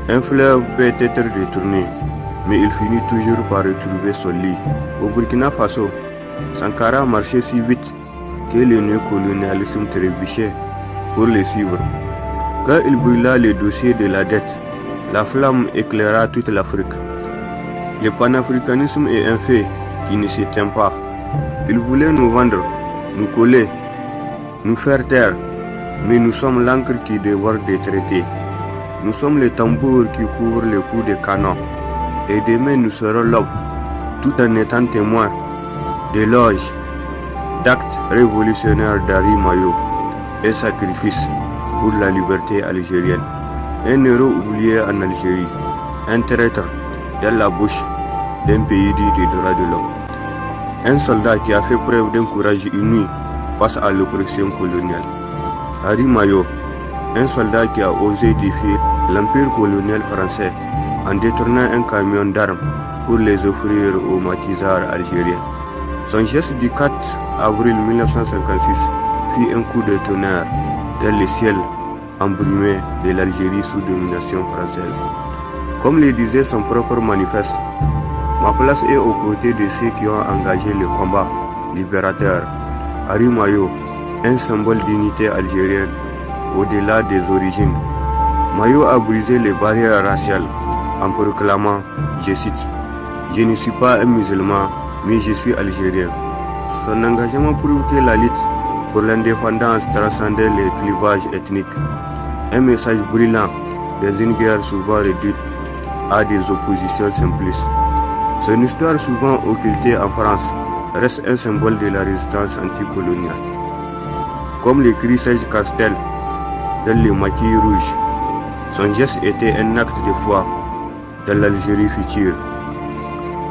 Un fleuve peut être détourné, mais il finit toujours par retrouver son lit. Au Burkina Faso, Sankara marchait si vite que le néocolonialisme trébuchait pour le suivre. Quand il brûla le dossier de la dette, la flamme éclaira toute l'Afrique. Le panafricanisme est un fait qui ne s'éteint pas. Il voulait nous vendre, nous coller, nous faire taire, mais nous sommes l'encre qui dévore des traités. Nous sommes les tambours qui couvrent le coup des canons. Et demain nous serons l'aube, tout en étant témoins d'éloges, d'actes révolutionnaires d'Harry Mayo et sacrifices pour la liberté algérienne. Un héros oublié en Algérie, un traître dans la bouche d'un pays dit des droits de l'homme. Un soldat qui a fait preuve d'un courage inouï face à l'oppression coloniale. Harry Mayo, un soldat qui a osé défier l'empire colonial français en détournant un camion d'armes pour les offrir aux maquisards algériens. Son geste du 4 avril 1956 fit un coup de tonnerre dans le ciel embrumé de l'Algérie sous domination française. Comme le disait son propre manifeste, ma place est aux côtés de ceux qui ont engagé le combat libérateur. Harry Mayo, un symbole d'unité algérienne au-delà des origines. Mayo a brisé les barrières raciales en proclamant, je cite, « Je ne suis pas un musulman, mais je suis algérien ». Son engagement prouve que la lutte pour l'indépendance transcendait les clivages ethniques. Un message brillant dans une guerre souvent réduite à des oppositions simplistes. Son histoire souvent occultée en France reste un symbole de la résistance anticoloniale. Comme l'écrit Serge Castel dans Le Maquis Rouge, son geste était un acte de foi dans l'Algérie future.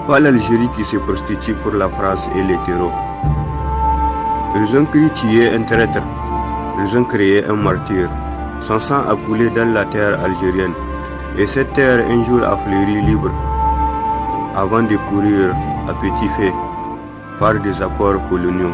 Pas l'Algérie qui se prostitue pour la France et les terreaux. Ils ont cru tuer un traître, ils ont créé un martyr. Son sang a coulé dans la terre algérienne, et cette terre un jour a fleuri libre, avant de courir à petit feu par des accords coloniaux.